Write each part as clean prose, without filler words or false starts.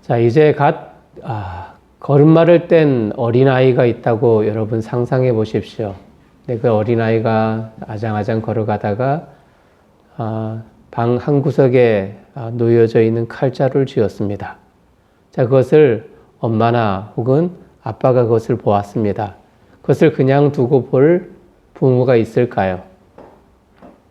자, 이제 걸음마를 뗀 어린아이가 있다고 여러분 상상해 보십시오. 그 어린아이가 아장아장 걸어가다가 방 한 구석에 놓여져 있는 칼자루를 쥐었습니다. 자, 그것을 엄마나 혹은 아빠가 그것을 보았습니다. 그것을 그냥 두고 볼 부모가 있을까요?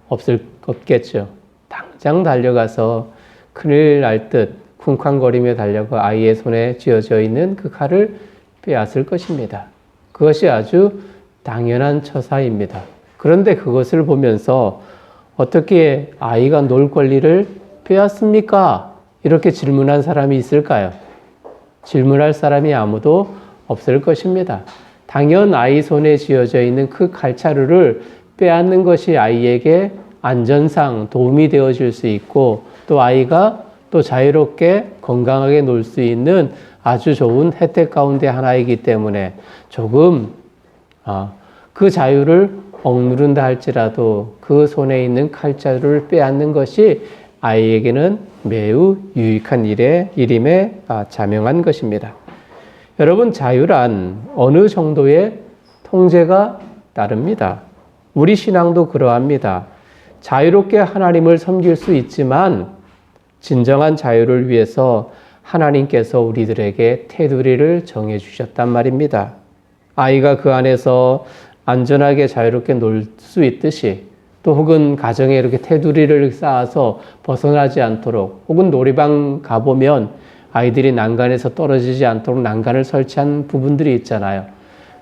없겠죠. 당장 달려가서 큰일 날 듯 쿵쾅거리며 달려가 아이의 손에 쥐어져 있는 그 칼을 빼앗을 것입니다. 그것이 아주 당연한 처사입니다. 그런데 그것을 보면서 어떻게 아이가 놀 권리를 빼앗습니까? 이렇게 질문한 사람이 있을까요? 질문할 사람이 아무도 없을 것입니다. 당연 아이 손에 쥐어져 있는 그 칼자루를 빼앗는 것이 아이에게 안전상 도움이 되어줄 수 있고 또 아이가 또 자유롭게 건강하게 놀 수 있는 아주 좋은 혜택 가운데 하나이기 때문에 조금 그 자유를 억누른다 할지라도 그 손에 있는 칼자루를 빼앗는 것이 아이에게는 매우 유익한 일임에 자명한 것입니다. 여러분, 자유란 어느 정도의 통제가 따릅니다. 우리 신앙도 그러합니다. 자유롭게 하나님을 섬길 수 있지만 진정한 자유를 위해서 하나님께서 우리들에게 테두리를 정해 주셨단 말입니다. 아이가 그 안에서 안전하게 자유롭게 놀 수 있듯이 또 혹은 가정에 이렇게 테두리를 쌓아서 벗어나지 않도록 혹은 놀이방 가보면 아이들이 난간에서 떨어지지 않도록 난간을 설치한 부분들이 있잖아요.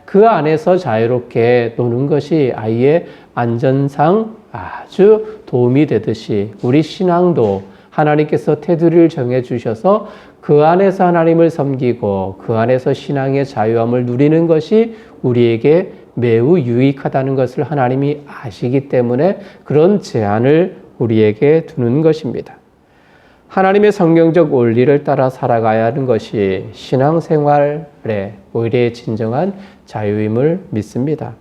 그 안에서 자유롭게 노는 것이 아이의 안전상 아주 도움이 되듯이 우리 신앙도 하나님께서 테두리를 정해 주셔서 그 안에서 하나님을 섬기고 그 안에서 신앙의 자유함을 누리는 것이 우리에게 매우 유익하다는 것을 하나님이 아시기 때문에 그런 제한을 우리에게 두는 것입니다. 하나님의 성경적 원리를 따라 살아가야 하는 것이 신앙생활의 오히려 진정한 자유임을 믿습니다.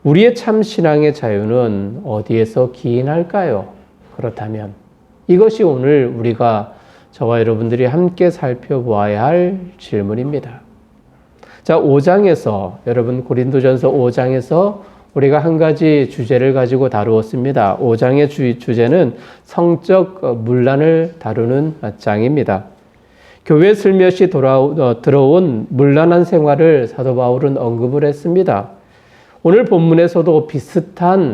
우리의 참 신앙의 자유는 어디에서 기인할까요? 그렇다면 이것이 오늘 우리가 저와 여러분들이 함께 살펴보아야 할 질문입니다. 자, 5장에서 여러분 고린도전서 5장에서 우리가 한 가지 주제를 가지고 다루었습니다. 5장의 주제는 성적 문란을 다루는 장입니다. 교회 슬며시 들어온 문란한 생활을 사도 바울은 언급을 했습니다. 오늘 본문에서도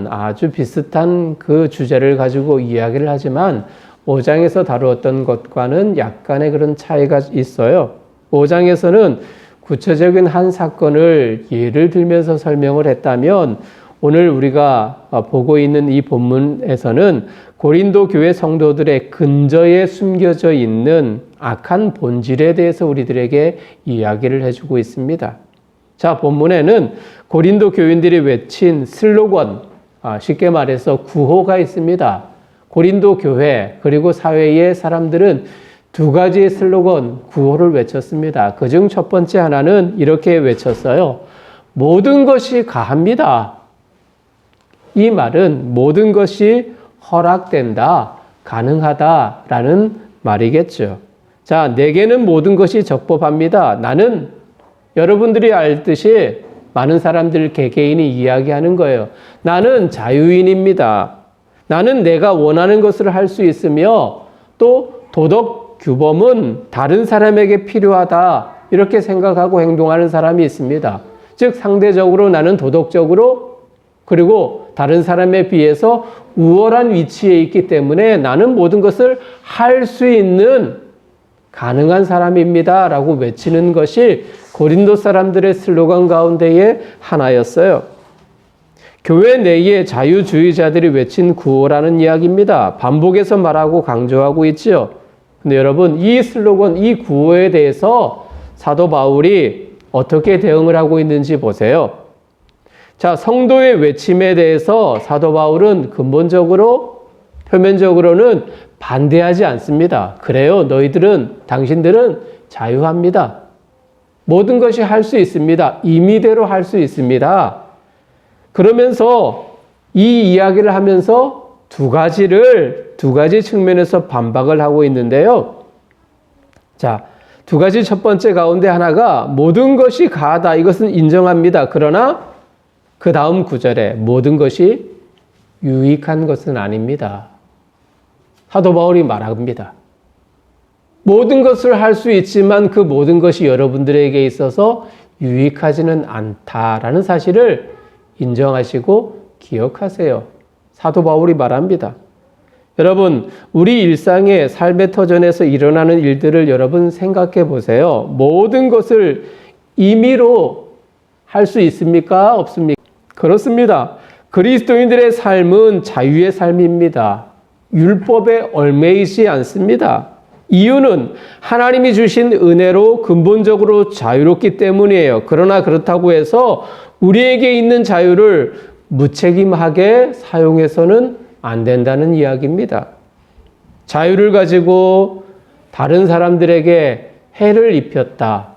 아주 비슷한 그 주제를 가지고 이야기를 하지만 5장에서 다루었던 것과는 약간의 그런 차이가 있어요. 5장에서는 구체적인 한 사건을 예를 들면서 설명을 했다면 오늘 우리가 보고 있는 이 본문에서는 고린도 교회 성도들의 근저에 숨겨져 있는 악한 본질에 대해서 우리들에게 이야기를 해주고 있습니다. 자, 본문에는 고린도 교인들이 외친 슬로건, 쉽게 말해서 구호가 있습니다. 고린도 교회 그리고 사회의 사람들은 두 가지의 슬로건, 구호를 외쳤습니다. 그중 첫 번째 하나는 이렇게 외쳤어요. 모든 것이 가합니다. 이 말은 모든 것이 허락된다, 가능하다라는 말이겠죠. 자, 내게는 모든 것이 적법합니다. 나는 여러분들이 알듯이 많은 사람들 개개인이 이야기하는 거예요. 나는 자유인입니다. 나는 내가 원하는 것을 할 수 있으며 또 도덕 규범은 다른 사람에게 필요하다 이렇게 생각하고 행동하는 사람이 있습니다. 즉 상대적으로 나는 도덕적으로 그리고 다른 사람에 비해서 우월한 위치에 있기 때문에 나는 모든 것을 할 수 있는 가능한 사람입니다 라고 외치는 것이 고린도 사람들의 슬로건 가운데의 하나였어요. 교회 내의 자유주의자들이 외친 구호라는 이야기입니다. 반복해서 말하고 강조하고 있지요. 근데 여러분, 이 슬로건, 이 구호에 대해서 사도 바울이 어떻게 대응을 하고 있는지 보세요. 자, 성도의 외침에 대해서 사도 바울은 근본적으로, 표면적으로는 반대하지 않습니다. 그래요. 당신들은 자유합니다. 모든 것이 할 수 있습니다. 임의대로 할 수 있습니다. 그러면서 이 이야기를 하면서 두 가지 측면에서 반박을 하고 있는데요. 자, 두 가지 첫 번째 가운데 하나가 모든 것이 가하다. 이것은 인정합니다. 그러나 그 다음 구절에 모든 것이 유익한 것은 아닙니다. 사도 바울이 말합니다. 모든 것을 할 수 있지만 그 모든 것이 여러분들에게 있어서 유익하지는 않다라는 사실을 인정하시고 기억하세요. 사도 바울이 말합니다. 여러분, 우리 일상의 삶의 터전에서 일어나는 일들을 여러분 생각해 보세요. 모든 것을 임의로 할 수 있습니까? 없습니까? 그렇습니다. 그리스도인들의 삶은 자유의 삶입니다. 율법에 얽매이지 않습니다. 이유는 하나님이 주신 은혜로 근본적으로 자유롭기 때문이에요. 그러나 그렇다고 해서 우리에게 있는 자유를 무책임하게 사용해서는 안 된다는 이야기입니다. 자유를 가지고 다른 사람들에게 해를 입혔다.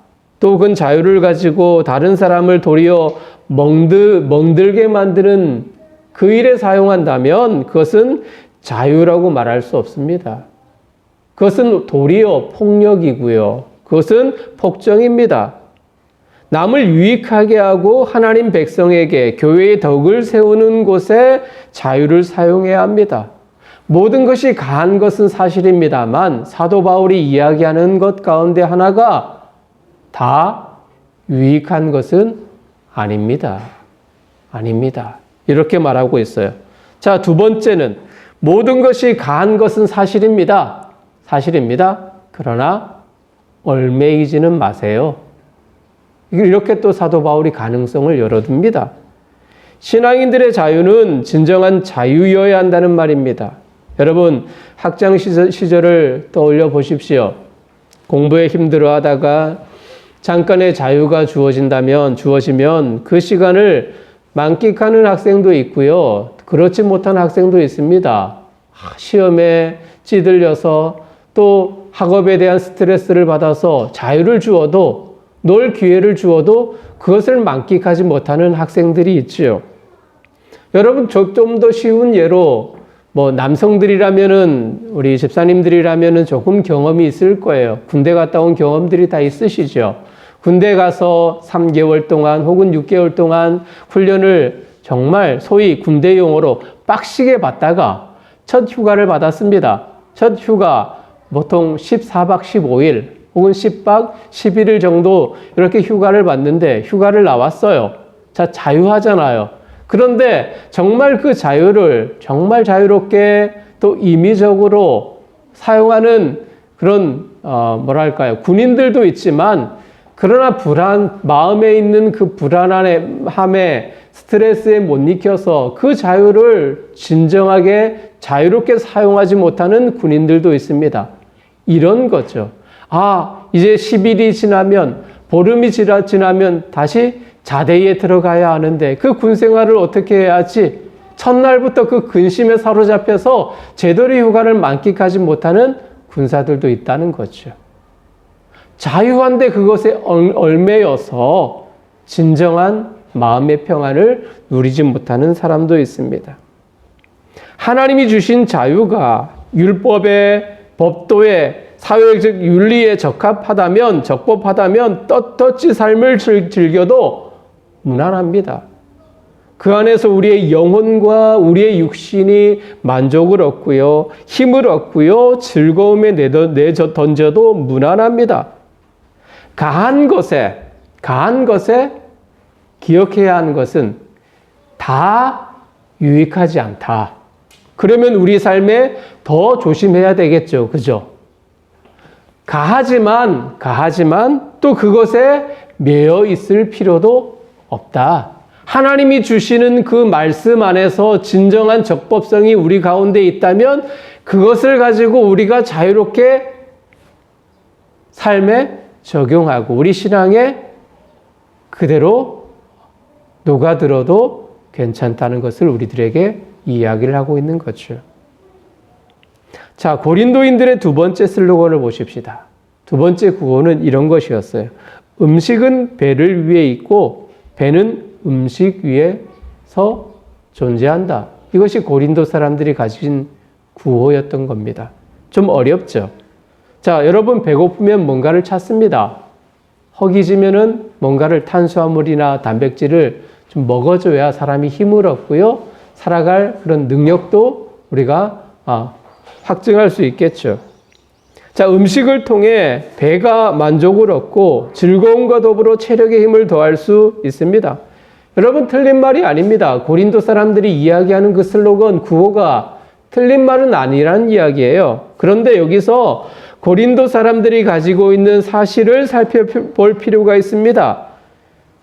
또 그 자유를 가지고 다른 사람을 도리어 멍들게 만드는 그 일에 사용한다면 그것은 자유라고 말할 수 없습니다. 그것은 도리어 폭력이고요. 그것은 폭정입니다. 남을 유익하게 하고 하나님 백성에게 교회의 덕을 세우는 곳에 자유를 사용해야 합니다. 모든 것이 가한 것은 사실입니다만 사도 바울이 이야기하는 것 가운데 하나가 다 유익한 것은 아닙니다. 아닙니다. 이렇게 말하고 있어요. 자, 두 번째는 모든 것이 가한 것은 사실입니다. 사실입니다. 그러나 얽매이지는 마세요. 이렇게 또 사도 바울이 가능성을 열어둡니다. 신앙인들의 자유는 진정한 자유여야 한다는 말입니다. 여러분, 학창 시절을 떠올려 보십시오. 공부에 힘들어하다가 잠깐의 자유가 주어지면 그 시간을 만끽하는 학생도 있고요. 그렇지 못한 학생도 있습니다. 시험에 찌들려서 또 학업에 대한 스트레스를 받아서 자유를 주어도 놀 기회를 주어도 그것을 만끽하지 못하는 학생들이 있지요. 여러분, 좀 더 쉬운 예로 남성들이라면은 우리 집사님들이라면은 조금 경험이 있을 거예요. 군대 갔다 온 경험들이 다 있으시죠. 군대 가서 3개월 동안 혹은 6개월 동안 훈련을 정말 소위 군대 용어로 빡시게 받다가 첫 휴가를 받았습니다. 첫 휴가 보통 14박 15일 혹은 10박 11일 정도 이렇게 휴가를 받는데 휴가를 나왔어요. 자, 자유하잖아요. 그런데 정말 그 자유를 정말 자유롭게 또 임의적으로 사용하는 그런 군인들도 있지만 그러나 마음에 있는 그 불안함에 스트레스에 못 익혀서 그 자유를 진정하게 자유롭게 사용하지 못하는 군인들도 있습니다. 이런 거죠. 이제 10일이 지나면 보름이 지나면 다시 자대에 들어가야 하는데 그 군생활을 어떻게 해야지? 첫날부터 그 근심에 사로잡혀서 제대로 휴가를 만끽하지 못하는 군사들도 있다는 거죠. 자유한데 그것에 얽매여서 진정한 마음의 평안을 누리지 못하는 사람도 있습니다. 하나님이 주신 자유가 율법의 법도의 사회적 윤리에 적법하다면 떳떳이 삶을 즐겨도 무난합니다. 그 안에서 우리의 영혼과 우리의 육신이 만족을 얻고요, 힘을 얻고요, 즐거움에 내던져도 무난합니다. 가한 것에 기억해야 하는 것은 다 유익하지 않다. 그러면 우리 삶에 더 조심해야 되겠죠. 그죠? 가하지만 또 그것에 매여 있을 필요도 없다. 하나님이 주시는 그 말씀 안에서 진정한 적법성이 우리 가운데 있다면 그것을 가지고 우리가 자유롭게 삶에 적용하고 우리 신앙에 그대로 녹아들어도 괜찮다는 것을 우리들에게 이야기를 하고 있는 거죠. 자, 고린도인들의 두 번째 슬로건을 보십시다. 두 번째 구호는 이런 것이었어요. 음식은 배를 위에 있고 배는 음식 위에서 존재한다. 이것이 고린도 사람들이 가진 구호였던 겁니다. 좀 어렵죠. 자, 여러분 배고프면 뭔가를 찾습니다. 허기지면은 뭔가를 탄수화물이나 단백질을 좀 먹어줘야 사람이 힘을 얻고요. 살아갈 그런 능력도 우리가 확증할 수 있겠죠. 자, 음식을 통해 배가 만족을 얻고 즐거움과 더불어 체력의 힘을 더할 수 있습니다. 여러분 틀린 말이 아닙니다. 고린도 사람들이 이야기하는 그 슬로건 구호가 틀린 말은 아니라는 이야기예요. 그런데 여기서 고린도 사람들이 가지고 있는 사실을 살펴볼 필요가 있습니다.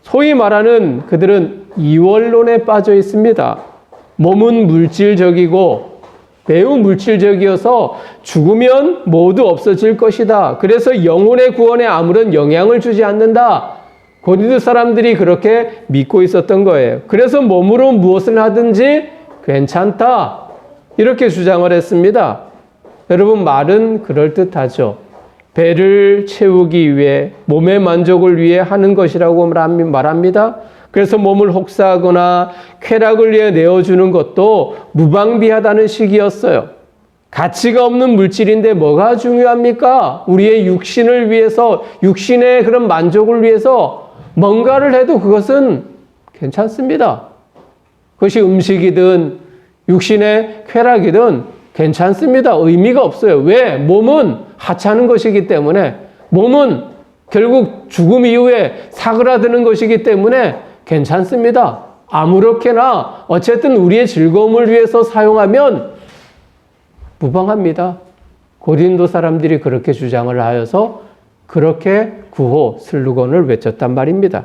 소위 말하는 그들은 이원론에 빠져 있습니다. 몸은 물질적이고 매우 물질적이어서 죽으면 모두 없어질 것이다. 그래서 영혼의 구원에 아무런 영향을 주지 않는다. 고린도 사람들이 그렇게 믿고 있었던 거예요. 그래서 몸으로 무엇을 하든지 괜찮다. 이렇게 주장을 했습니다. 여러분 말은 그럴듯하죠. 배를 채우기 위해 몸의 만족을 위해 하는 것이라고 말합니다. 그래서 몸을 혹사하거나 쾌락을 위해 내어주는 것도 무방비하다는 식이었어요. 가치가 없는 물질인데 뭐가 중요합니까? 우리의 육신을 위해서, 육신의 그런 만족을 위해서 뭔가를 해도 그것은 괜찮습니다. 그것이 음식이든 육신의 쾌락이든 괜찮습니다. 의미가 없어요. 왜? 몸은 하찮은 것이기 때문에, 몸은 결국 죽음 이후에 사그라드는 것이기 때문에 괜찮습니다. 아무렇게나 어쨌든 우리의 즐거움을 위해서 사용하면 무방합니다. 고린도 사람들이 그렇게 주장을 하여서 그렇게 구호, 슬로건을 외쳤단 말입니다.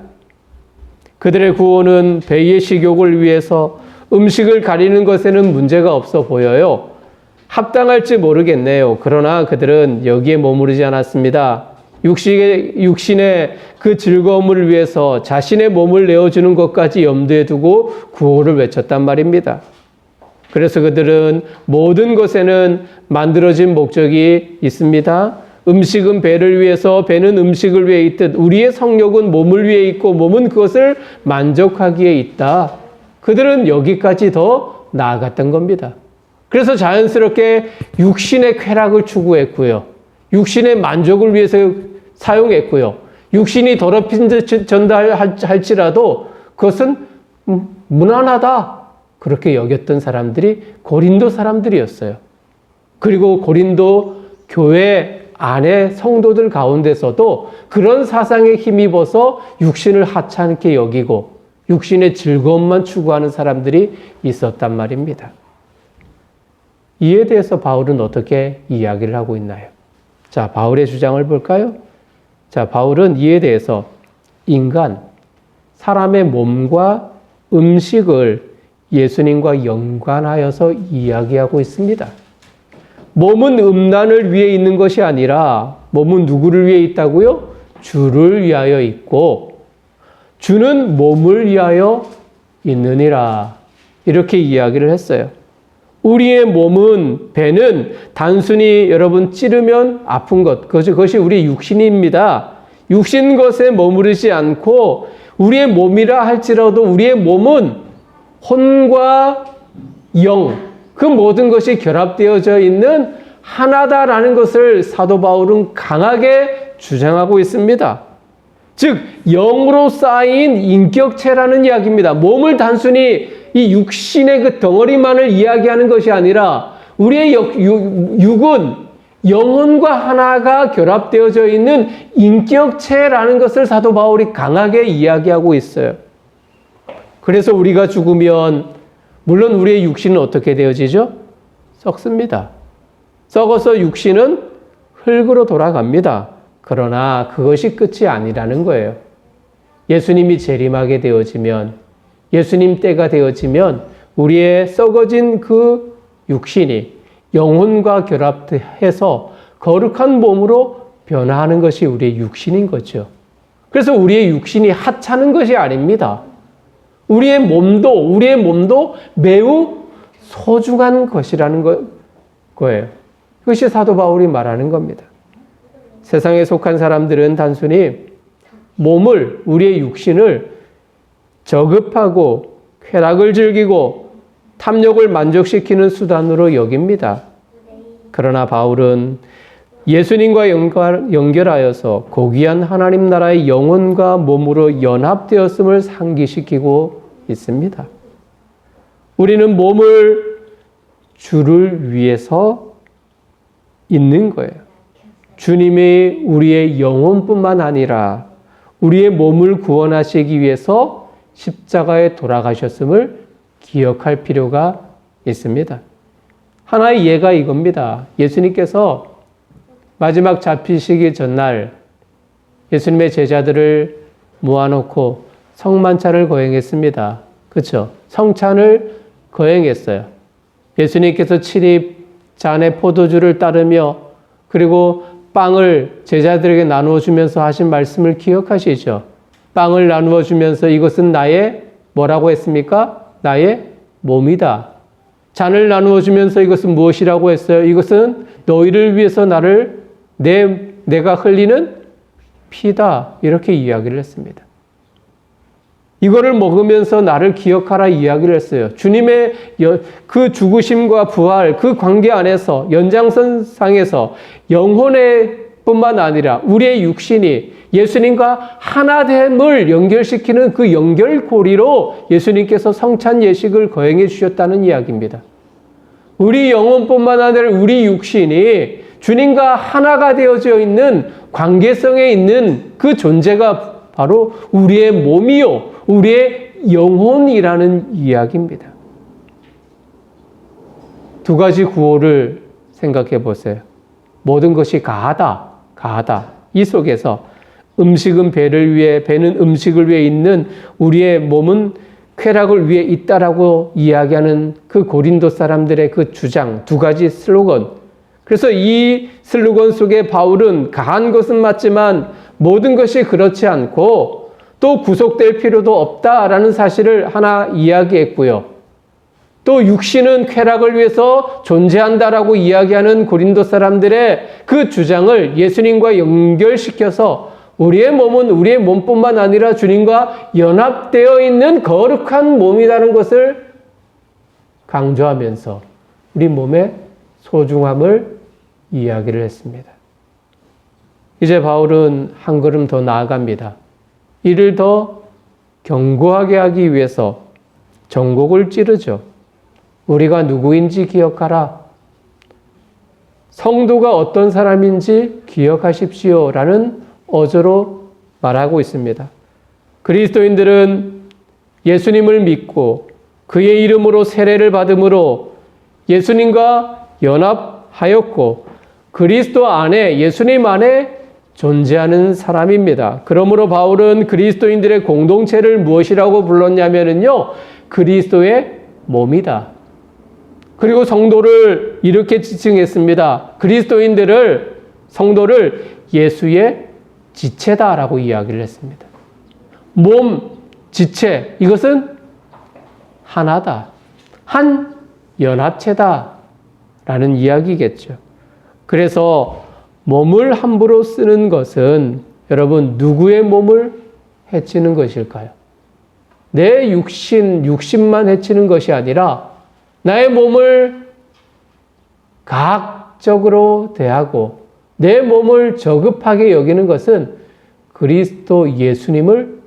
그들의 구호는 배의 식욕을 위해서 음식을 가리는 것에는 문제가 없어 보여요. 합당할지 모르겠네요. 그러나 그들은 여기에 머무르지 않았습니다. 육신의 그 즐거움을 위해서 자신의 몸을 내어주는 것까지 염두에 두고 구호를 외쳤단 말입니다. 그래서 그들은 모든 것에는 만들어진 목적이 있습니다. 음식은 배를 위해서, 배는 음식을 위해 있듯 우리의 성욕은 몸을 위해 있고 몸은 그것을 만족하기에 있다. 그들은 여기까지 더 나아갔던 겁니다. 그래서 자연스럽게 육신의 쾌락을 추구했고요. 육신의 만족을 위해서 사용했고요. 육신이 더럽힌 듯 전달할지라도 그것은 무난하다. 그렇게 여겼던 사람들이 고린도 사람들이었어요. 그리고 고린도 교회 안에 성도들 가운데서도 그런 사상에 힘입어서 육신을 하찮게 여기고 육신의 즐거움만 추구하는 사람들이 있었단 말입니다. 이에 대해서 바울은 어떻게 이야기를 하고 있나요? 자, 바울의 주장을 볼까요? 자, 바울은 이에 대해서 인간, 사람의 몸과 음식을 예수님과 연관하여서 이야기하고 있습니다. 몸은 음란을 위해 있는 것이 아니라 몸은 누구를 위해 있다고요? 주를 위하여 있고 주는 몸을 위하여 있느니라. 이렇게 이야기를 했어요. 우리의 몸은, 배는 단순히 여러분 찌르면 아픈 것, 그것이 우리의 육신입니다. 육신 것에 머무르지 않고 우리의 몸이라 할지라도 우리의 몸은 혼과 영, 그 모든 것이 결합되어져 있는 하나다라는 것을 사도 바울은 강하게 주장하고 있습니다. 즉 영으로 쌓인 인격체라는 이야기입니다. 몸을 단순히 이 육신의 그 덩어리만을 이야기하는 것이 아니라 우리의 육은 영혼과 하나가 결합되어져 있는 인격체라는 것을 사도 바울이 강하게 이야기하고 있어요. 그래서 우리가 죽으면 물론 우리의 육신은 어떻게 되어지죠? 썩습니다. 썩어서 육신은 흙으로 돌아갑니다. 그러나 그것이 끝이 아니라는 거예요. 예수님이 재림하게 되어지면, 예수님 때가 되어지면 우리의 썩어진 그 육신이 영혼과 결합해서 거룩한 몸으로 변화하는 것이 우리의 육신인 거죠. 그래서 우리의 육신이 하찮은 것이 아닙니다. 우리의 몸도 매우 소중한 것이라는 거예요. 그것이 사도 바울이 말하는 겁니다. 세상에 속한 사람들은 단순히 몸을, 우리의 육신을 저급하고 쾌락을 즐기고 탐욕을 만족시키는 수단으로 여깁니다. 그러나 바울은 예수님과 연결하여서 고귀한 하나님 나라의 영혼과 몸으로 연합되었음을 상기시키고 있습니다. 우리는 몸을 주를 위해서 있는 거예요. 주님이 우리의 영혼뿐만 아니라 우리의 몸을 구원하시기 위해서 십자가에 돌아가셨음을 기억할 필요가 있습니다. 하나의 예가 이겁니다. 예수님께서 마지막 잡히시기 전날 예수님의 제자들을 모아놓고 성만찬을 거행했습니다. 그렇죠? 성찬을 거행했어요. 예수님께서 친히 잔에 포도주를 따르며 그리고 빵을 제자들에게 나누어 주면서 하신 말씀을 기억하시죠? 빵을 나누어 주면서 이것은 나의 뭐라고 했습니까? 나의 몸이다. 잔을 나누어 주면서 이것은 무엇이라고 했어요? 이것은 너희를 위해서 내가 흘리는 피다. 이렇게 이야기를 했습니다. 이거를 먹으면서 나를 기억하라 이야기를 했어요. 주님의 그 죽으심과 부활, 그 관계 안에서 연장선상에서 영혼의 뿐만 아니라 우리의 육신이 예수님과 하나됨을 연결시키는 그 연결고리로 예수님께서 성찬 예식을 거행해 주셨다는 이야기입니다. 우리 영혼뿐만 아니라 우리 육신이 주님과 하나가 되어져 있는 관계성에 있는 그 존재가 바로 우리의 몸이요, 우리의 영혼이라는 이야기입니다. 두 가지 구호를 생각해 보세요. 모든 것이 가하다, 가하다. 이 속에서 음식은 배는 음식을 위해 있는 우리의 몸은 쾌락을 위해 있다라고 이야기하는 그 고린도 사람들의 그 주장, 두 가지 슬로건. 그래서 이 슬로건 속에 바울은 가한 것은 맞지만 모든 것이 그렇지 않고 또 구속될 필요도 없다라는 사실을 하나 이야기했고요. 또 육신은 쾌락을 위해서 존재한다라고 이야기하는 고린도 사람들의 그 주장을 예수님과 연결시켜서 우리의 몸은 우리의 몸뿐만 아니라 주님과 연합되어 있는 거룩한 몸이라는 것을 강조하면서 우리 몸의 소중함을 이야기를 했습니다. 이제 바울은 한 걸음 더 나아갑니다. 이를 더 견고하게 하기 위해서 전곡을 찌르죠. 우리가 누구인지 기억하라. 성도가 어떤 사람인지 기억하십시오. 라는 어조로 말하고 있습니다. 그리스도인들은 예수님을 믿고 그의 이름으로 세례를 받음으로 예수님과 연합하였고 그리스도 안에, 예수님 안에 존재하는 사람입니다. 그러므로 바울은 그리스도인들의 공동체를 무엇이라고 불렀냐면요, 그리스도의 몸이다. 그리고 성도를 이렇게 지칭했습니다. 성도를 예수의 지체다라고 이야기를 했습니다. 몸, 지체, 이것은 하나다. 한 연합체다. 라는 이야기겠죠. 그래서 몸을 함부로 쓰는 것은 여러분 누구의 몸을 해치는 것일까요? 내 육신만 해치는 것이 아니라 나의 몸을 가학적으로 대하고 내 몸을 저급하게 여기는 것은 그리스도 예수님을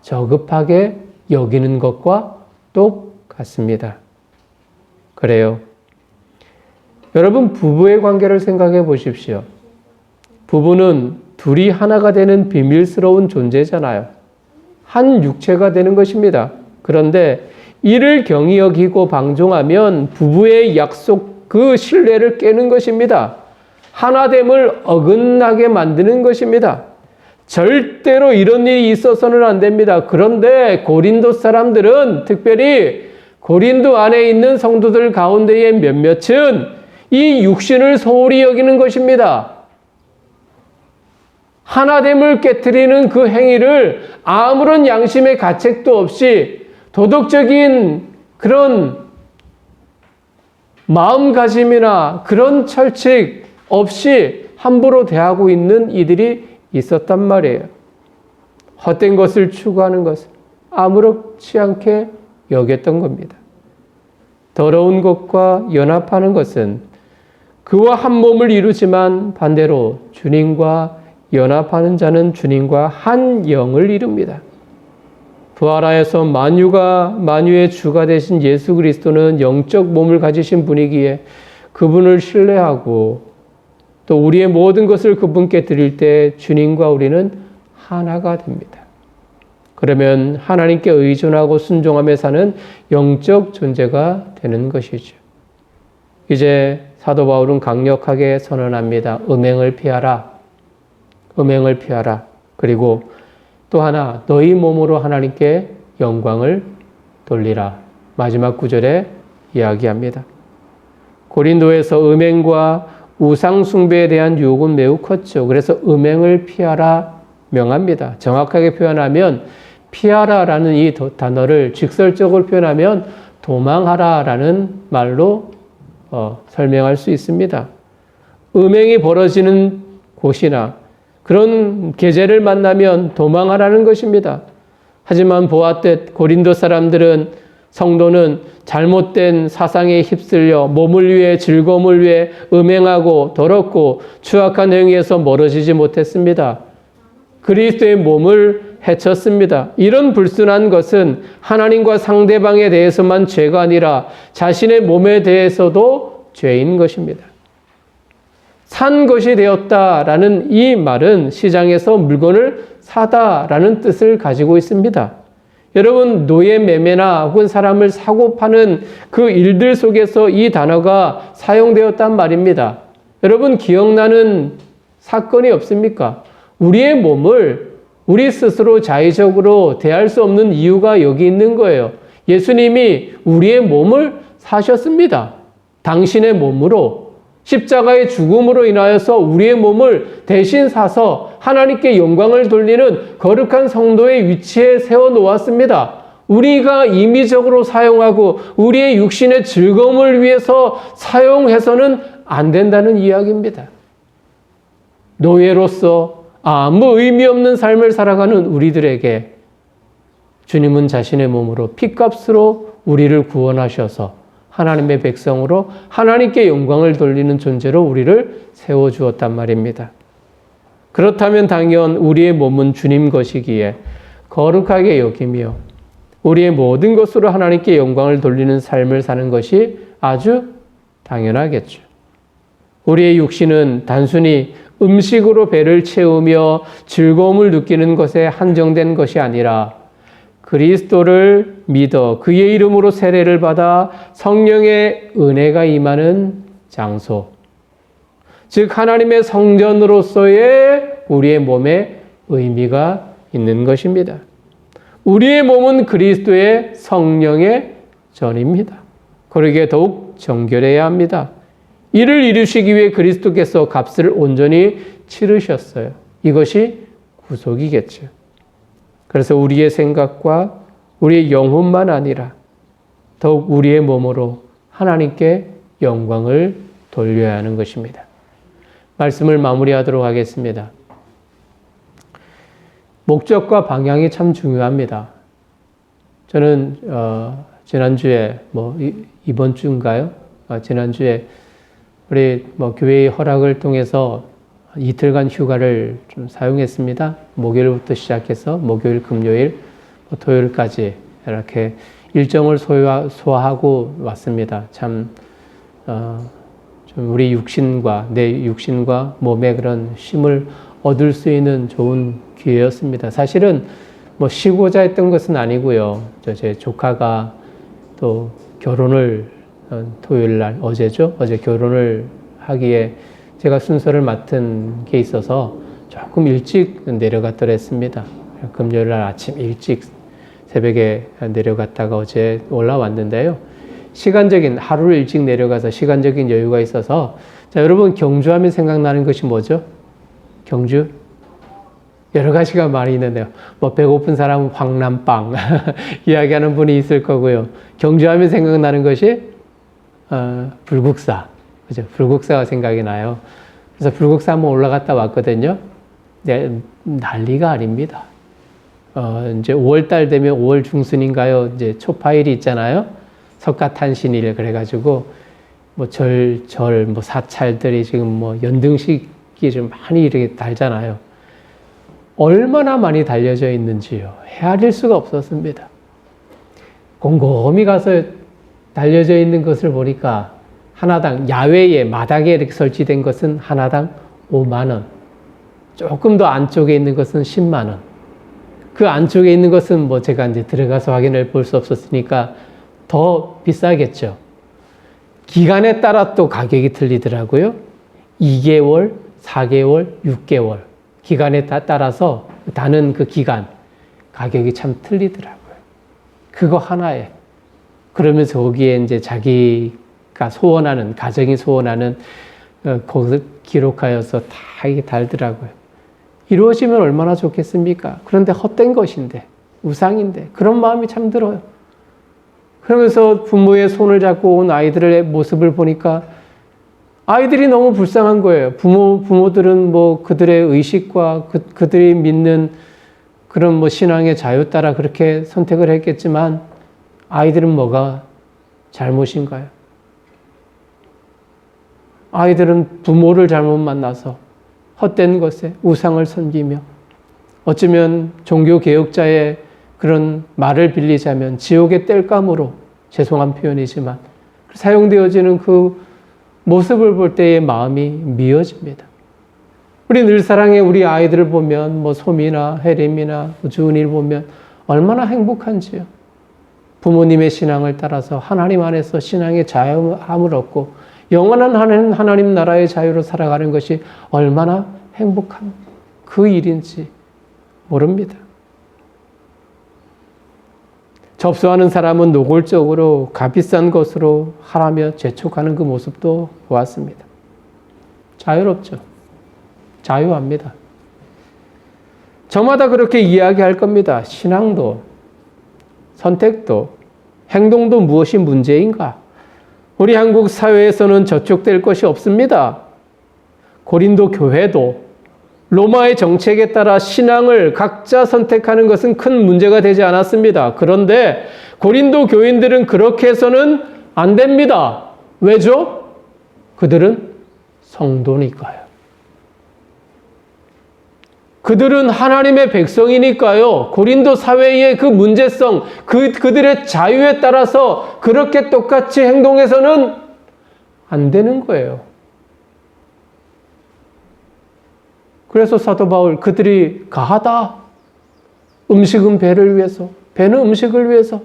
저급하게 여기는 것과 똑같습니다. 그래요. 여러분 부부의 관계를 생각해 보십시오. 부부는 둘이 하나가 되는 비밀스러운 존재잖아요. 한 육체가 되는 것입니다. 그런데 이를 경히 여기고 방종하면 부부의 약속 그 신뢰를 깨는 것입니다. 하나됨을 어긋나게 만드는 것입니다. 절대로 이런 일이 있어서는 안 됩니다. 그런데 고린도 사람들은 특별히 고린도 안에 있는 성도들 가운데의 몇몇은 이 육신을 소홀히 여기는 것입니다. 하나됨을 깨트리는 그 행위를 아무런 양심의 가책도 없이 도덕적인 그런 마음가짐이나 그런 철칙 없이 함부로 대하고 있는 이들이 있었단 말이에요. 헛된 것을 추구하는 것을 아무렇지 않게 여겼던 겁니다. 더러운 것과 연합하는 것은 그와 한 몸을 이루지만 반대로 주님과 연합하는 자는 주님과 한 영을 이룹니다. 부활하여서 만유의 주가 되신 예수 그리스도는 영적 몸을 가지신 분이기에 그분을 신뢰하고 또 우리의 모든 것을 그분께 드릴 때 주님과 우리는 하나가 됩니다. 그러면 하나님께 의존하고 순종하며 사는 영적 존재가 되는 것이죠. 이제 사도 바울은 강력하게 선언합니다. 음행을 피하라. 음행을 피하라. 그리고 또 하나, 너희 몸으로 하나님께 영광을 돌리라. 마지막 구절에 이야기합니다. 고린도에서 음행과 우상 숭배에 대한 유혹은 매우 컸죠. 그래서 음행을 피하라 명합니다. 정확하게 표현하면 피하라라는 이 단어를 직설적으로 표현하면 도망하라라는 말로 설명할 수 있습니다. 음행이 벌어지는 곳이나 그런 계제를 만나면 도망하라는 것입니다. 하지만 보았듯 고린도 사람들은 성도는 잘못된 사상에 휩쓸려 몸을 위해 즐거움을 위해 음행하고 더럽고 추악한 행위에서 멀어지지 못했습니다. 그리스도의 몸을 해쳤습니다. 이런 불순한 것은 하나님과 상대방에 대해서만 죄가 아니라 자신의 몸에 대해서도 죄인 것입니다. 산 것이 되었다라는 이 말은 시장에서 물건을 사다라는 뜻을 가지고 있습니다. 여러분, 노예 매매나 혹은 사람을 사고 파는 그 일들 속에서 이 단어가 사용되었단 말입니다. 여러분, 기억나는 사건이 없습니까? 우리의 몸을 우리 스스로 자의적으로 대할 수 없는 이유가 여기 있는 거예요. 예수님이 우리의 몸을 사셨습니다. 당신의 몸으로 십자가의 죽음으로 인하여서 우리의 몸을 대신 사서 하나님께 영광을 돌리는 거룩한 성도의 위치에 세워놓았습니다. 우리가 임의적으로 사용하고 우리의 육신의 즐거움을 위해서 사용해서는 안 된다는 이야기입니다. 노예로서 아무 의미 없는 삶을 살아가는 우리들에게 주님은 자신의 몸으로 핏값으로 우리를 구원하셔서 하나님의 백성으로 하나님께 영광을 돌리는 존재로 우리를 세워주었단 말입니다. 그렇다면 당연 우리의 몸은 주님 것이기에 거룩하게 여기며 우리의 모든 것으로 하나님께 영광을 돌리는 삶을 사는 것이 아주 당연하겠죠. 우리의 육신은 단순히 음식으로 배를 채우며 즐거움을 느끼는 것에 한정된 것이 아니라 그리스도를 믿어 그의 이름으로 세례를 받아 성령의 은혜가 임하는 장소, 즉 하나님의 성전으로서의 우리의 몸에 의미가 있는 것입니다. 우리의 몸은 그리스도의 성령의 전입니다. 그러기에 더욱 정결해야 합니다. 이를 이루시기 위해 그리스도께서 값을 온전히 치르셨어요. 이것이 구속이겠죠. 그래서 우리의 생각과 우리의 영혼만 아니라 더욱 우리의 몸으로 하나님께 영광을 돌려야 하는 것입니다. 말씀을 마무리하도록 하겠습니다. 목적과 방향이 참 중요합니다. 저는 지난주에 이번 주인가요? 지난주에 우리 교회의 허락을 통해서 이틀간 휴가를 좀 사용했습니다. 목요일부터 시작해서 목요일, 금요일, 토요일까지 이렇게 일정을 소화하고 왔습니다. 참 좀 우리 육신과 내 육신과 몸의 그런 쉼을 얻을 수 있는 좋은 기회였습니다. 사실은 쉬고자 했던 것은 아니고요. 제 조카가 또 결혼을 토요일 날 어제죠. 어제 결혼을 하기에 제가 순서를 맡은 게 있어서 조금 일찍 내려갔더랬습니다. 금요일 날 아침 일찍 새벽에 내려갔다가 어제 올라왔는데요. 하루를 일찍 내려가서 시간적인 여유가 있어서 자, 여러분 경주하면 생각나는 것이 뭐죠? 경주? 여러 가지가 많이 있는데요. 배고픈 사람은 황남빵 이야기하는 분이 있을 거고요. 경주하면 생각나는 것이 불국사. 그죠? 불국사가 생각이 나요. 그래서 불국사 한번 올라갔다 왔거든요. 네, 난리가 아닙니다. 이제 5월달 되면 5월 중순인가요? 이제 초파일이 있잖아요. 석가탄신일 그래가지고 뭐 뭐 사찰들이 지금 뭐 연등식이 좀 많이 이렇게 달잖아요. 얼마나 많이 달려져 있는지요. 헤아릴 수가 없었습니다. 곰곰이 가서 달려져 있는 것을 보니까 하나당 야외에 마당에 이렇게 설치된 것은 하나당 5만 원. 조금 더 안쪽에 있는 것은 10만 원. 그 안쪽에 있는 것은 뭐 제가 이제 들어가서 확인해 볼 수 없었으니까 더 비싸겠죠. 기간에 따라 또 가격이 틀리더라고요. 2개월, 4개월, 6개월. 기간에 따라서 다는 그 기간, 가격이 참 틀리더라고요. 그거 하나에. 그러면서 거기에 이제 자기가 소원하는, 가정이 소원하는, 거기서 기록하여서 다 이게 달더라고요. 이루어지면 얼마나 좋겠습니까? 그런데 헛된 것인데, 우상인데, 그런 마음이 참 들어요. 그러면서 부모의 손을 잡고 온 아이들의 모습을 보니까 아이들이 너무 불쌍한 거예요. 부모들은 뭐 그들의 의식과 그들이 믿는 그런 뭐 신앙의 자유 따라 그렇게 선택을 했겠지만 아이들은 뭐가 잘못인가요? 아이들은 부모를 잘못 만나서 헛된 것에 우상을 섬기며 어쩌면 종교개혁자의 그런 말을 빌리자면 지옥의 땔감으로, 죄송한 표현이지만 사용되어지는 그 모습을 볼 때의 마음이 미어집니다. 우리 늘사랑의 우리 아이들을 보면 뭐 소미나 혜림이나 주은이를 보면 얼마나 행복한지요. 부모님의 신앙을 따라서 하나님 안에서 신앙의 자유함을 얻고 영원한 하나님 나라의 자유로 살아가는 것이 얼마나 행복한 그 일인지 모릅니다. 접수하는 사람은 노골적으로 값비싼 것으로 하라며 재촉하는 그 모습도 보았습니다. 자유롭죠. 자유합니다. 저마다 그렇게 이야기할 겁니다. 신앙도, 선택도, 행동도 무엇이 문제인가? 우리 한국 사회에서는 저촉될 것이 없습니다. 고린도 교회도 로마의 정책에 따라 신앙을 각자 선택하는 것은 큰 문제가 되지 않았습니다. 그런데 고린도 교인들은 그렇게 해서는 안 됩니다. 왜죠? 그들은 성도니까요. 그들은 하나님의 백성이니까요. 고린도 사회의 그 문제성, 그들의 자유에 따라서 그렇게 똑같이 행동해서는 안 되는 거예요. 그래서 사도 바울, 그들이 가하다. 음식은 배를 위해서, 배는 음식을 위해서,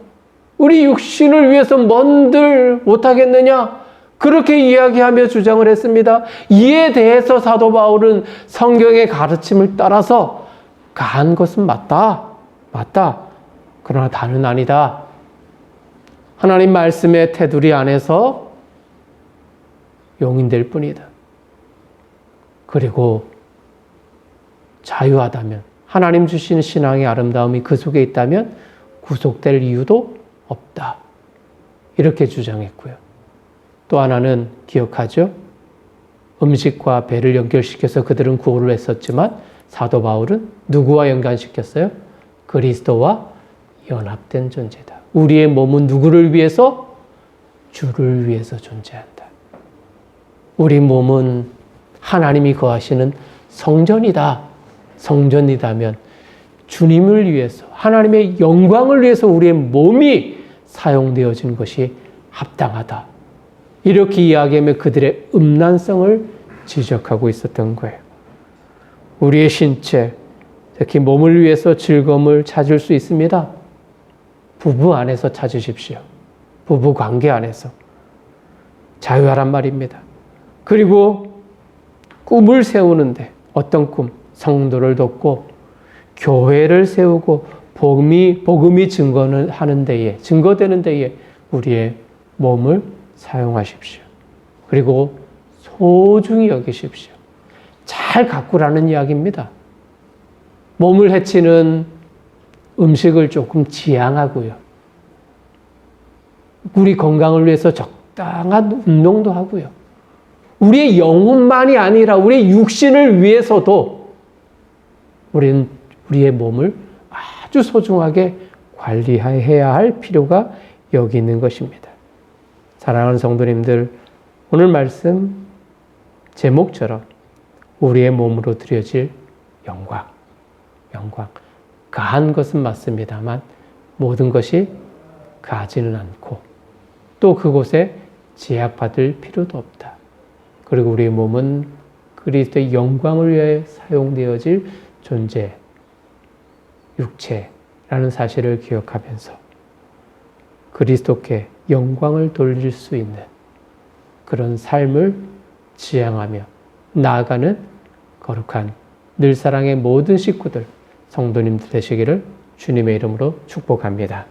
우리 육신을 위해서 뭔들 못하겠느냐? 그렇게 이야기하며 주장을 했습니다. 이에 대해서 사도 바울은 성경의 가르침을 따라서 가한 것은 맞다. 맞다. 그러나 다는 아니다. 하나님 말씀의 테두리 안에서 용인될 뿐이다. 그리고 자유하다면, 하나님 주신 신앙의 아름다움이 그 속에 있다면 구속될 이유도 없다. 이렇게 주장했고요. 또 하나는 기억하죠? 음식과 배를 연결시켜서 그들은 구호를 했었지만 사도 바울은 누구와 연관시켰어요? 그리스도와 연합된 존재다. 우리의 몸은 누구를 위해서? 주를 위해서 존재한다. 우리 몸은 하나님이 거하시는 성전이다. 성전이다면 주님을 위해서, 하나님의 영광을 위해서 우리의 몸이 사용되어진 것이 합당하다. 이렇게 이야기하며 그들의 음란성을 지적하고 있었던 거예요. 우리의 신체, 특히 몸을 위해서 즐거움을 찾을 수 있습니다. 부부 안에서 찾으십시오. 부부 관계 안에서. 자유하란 말입니다. 그리고 꿈을 세우는데 어떤 꿈? 성도를 돕고 교회를 세우고 복음이 증거되는 데에 우리의 몸을 사용하십시오. 그리고 소중히 여기십시오. 잘 가꾸라는 이야기입니다. 몸을 해치는 음식을 조금 지양하고요. 우리 건강을 위해서 적당한 운동도 하고요. 우리의 영혼만이 아니라 우리의 육신을 위해서도 우리의 몸을 아주 소중하게 관리해야 할 필요가 여기 있는 것입니다. 사랑하는 성도님들, 오늘 말씀 제목처럼 우리의 몸으로 드려질 영광. 가한 것은 맞습니다만 모든 것이 가지는 않고 또 그곳에 제약받을 필요도 없다. 그리고 우리의 몸은 그리스도의 영광을 위해 사용되어질 존재, 육체라는 사실을 기억하면서 그리스도께 영광을 돌릴 수 있는 그런 삶을 지향하며 나아가는 거룩한 늘사랑의 모든 식구들, 성도님들 되시기를 주님의 이름으로 축복합니다.